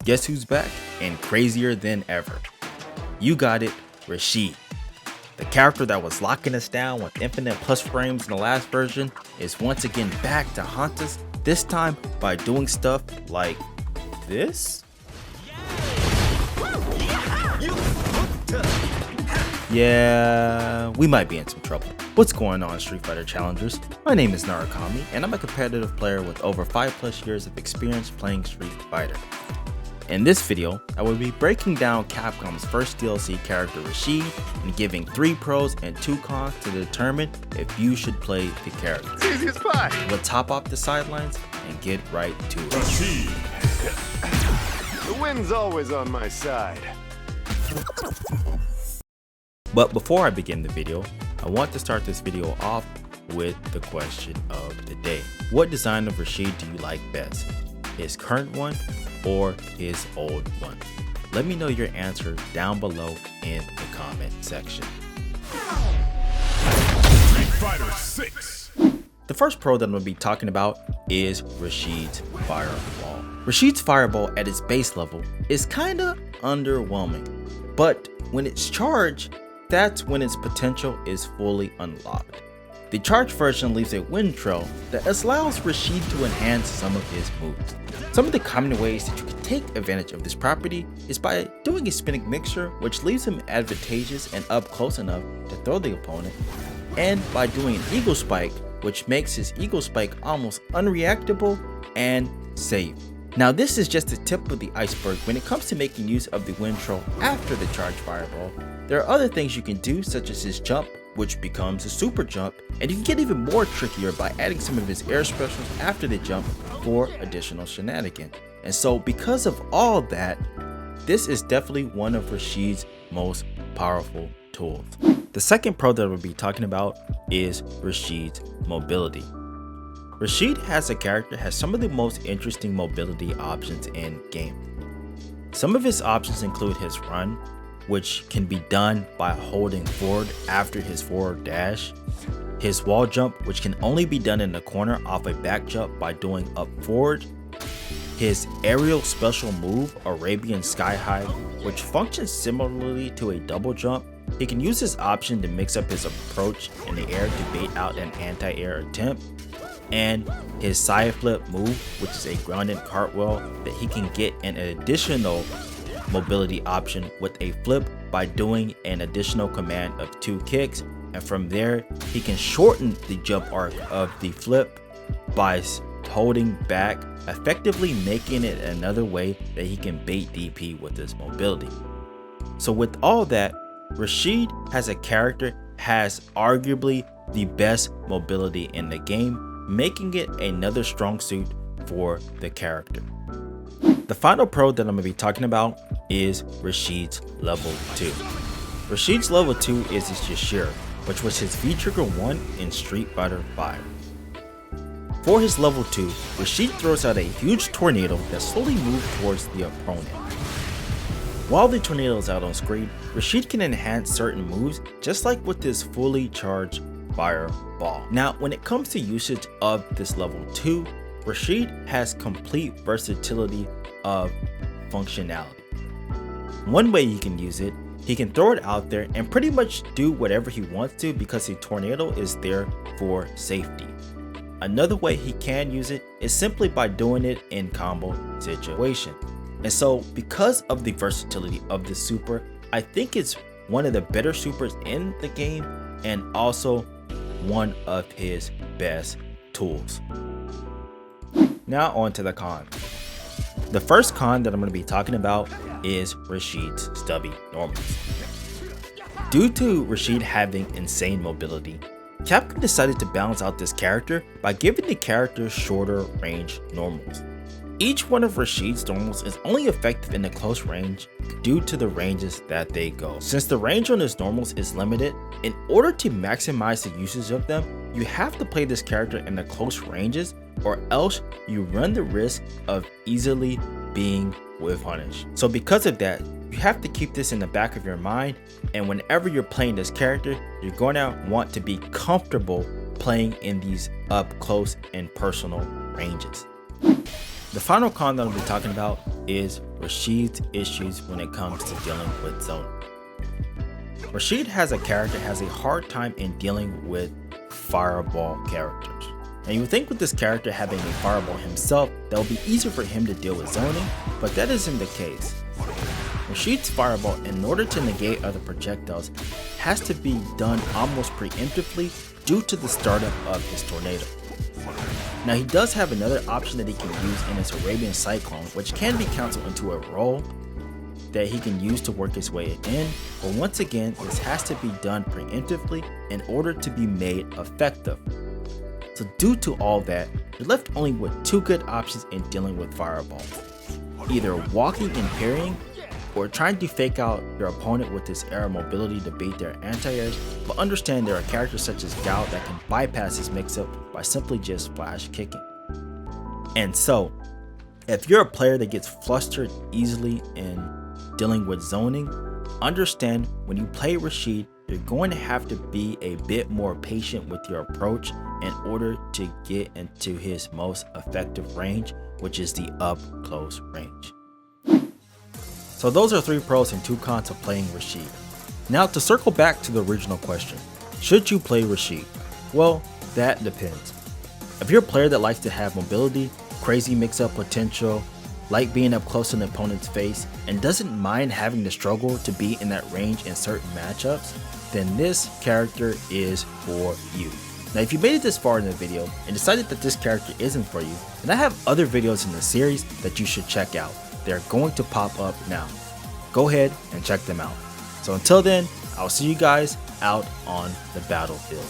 Guess who's back and crazier than ever? You got it, Rashid. The character that was locking us down with infinite plus frames in the last version is once again back to haunt us, this time by doing stuff like this? Yeah, we might be in some trouble. What's going on, Street Fighter challengers? My name is Narakami, and I'm a competitive player with over 5+ years of experience playing Street Fighter. In this video, I will be breaking down Capcom's first DLC character Rashid and giving 3 pros and 2 cons to determine if you should play the character. It's easy as pie. We'll top off the sidelines and get right to it. Rashid. The wind's always on my side. But before I begin the video, I want to start this video off with the question of the day. What design of Rashid do you like best? His current one or his old one? Let me know your answer down below in the comment section. Street Fighter 6. The first pro that I'm going to be talking about is Rashid's Fireball. Rashid's Fireball at its base level is kinda underwhelming, but when it's charged, that's when its potential is fully unlocked. The charged version leaves a wind trail that allows Rashid to enhance some of his moves. Some of the common ways that you can take advantage of this property is by doing a spinning mixture, which leaves him advantageous and up close enough to throw the opponent, and by doing an eagle spike, which makes his eagle spike almost unreactable and safe. Now this is just the tip of the iceberg when it comes to making use of the wind trail after the charged fireball. There are other things you can do, such as his jump, which becomes a super jump, and you can get even more trickier by adding some of his air specials after the jump for additional shenanigans. And so because of all that, this is definitely one of Rashid's most powerful tools. The second pro that we'll be talking about is Rashid's mobility. Rashid as a character has some of the most interesting mobility options in game. Some of his options include his run, which can be done by holding forward after his forward dash, his wall jump, which can only be done in the corner off a back jump by doing up forward, his aerial special move Arabian Sky High, which functions similarly to a double jump. He can use this option to mix up his approach in the air to bait out an anti-air attempt, and his side flip move, which is a grounded cartwheel that he can get an additional mobility option with a flip by doing an additional command of 2 kicks, and from there he can shorten the jump arc of the flip by holding back, effectively making it another way that he can bait DP with his mobility. So with all that, Rashid as a character has arguably the best mobility in the game, making it another strong suit for the character. The final pro that I'm going to be talking about is Rashid's level 2. Rashid's level 2 is his Yashir, which was his V-Trigger 1 in Street Fighter 5. For his level 2, Rashid throws out a huge tornado that slowly moves towards the opponent. While the tornado is out on screen, Rashid can enhance certain moves just like with his fully charged Fireball. Now when it comes to usage of this level 2, Rashid has complete versatility of functionality. One way he can use it, he can throw it out there and pretty much do whatever he wants to because the tornado is there for safety. Another way he can use it is simply by doing it in combo situation. And so because of the versatility of this super, I think it's one of the better supers in the game and also one of his best tools. Now on to the con. The first con that I'm going to be talking about is Rashid's Stubby normals. Due to Rashid having insane mobility, Capcom decided to balance out this character by giving the character shorter range normals. Each one of Rashid's normals is only effective in the close range due to the ranges that they go. Since the range on his normals is limited, in order to maximize the usage of them, you have to play this character in the close ranges, or else you run the risk of easily being whiff punished. So because of that, you have to keep this in the back of your mind, and whenever you're playing this character, you're going to want to be comfortable playing in these up close and personal ranges. The final con that I'll be talking about is Rashid's issues when it comes to dealing with zoning. Rashid has a character that has a hard time in dealing with fireball characters. And you would think with this character having a fireball himself, that would be easier for him to deal with zoning, but that isn't the case. Rashid's fireball, in order to negate other projectiles, has to be done almost preemptively due to the startup of his tornado. Now he does have another option that he can use in his Arabian Cyclone, which can be canceled into a roll that he can use to work his way in, but once again this has to be done preemptively in order to be made effective. So due to all that, you're left only with two good options in dealing with fireballs. Either walking and parrying, or trying to fake out your opponent with his air mobility to beat their anti-airs, but understand there are characters such as Gao that can bypass this mix-up by simply just flash kicking. And so, if you're a player that gets flustered easily in dealing with zoning, understand when you play Rashid, you're going to have to be a bit more patient with your approach in order to get into his most effective range, which is the up close range. So those are 3 pros and 2 cons of playing Rashid. Now to circle back to the original question, should you play Rashid? Well, that depends. If you're a player that likes to have mobility, crazy mix-up potential, like being up close to an opponent's face, and doesn't mind having to struggle to be in that range in certain matchups, then this character is for you. Now if you made it this far in the video and decided that this character isn't for you, then I have other videos in the series that you should check out. They're going to pop up now. Go ahead and check them out. So until then, I'll see you guys out on the battlefield.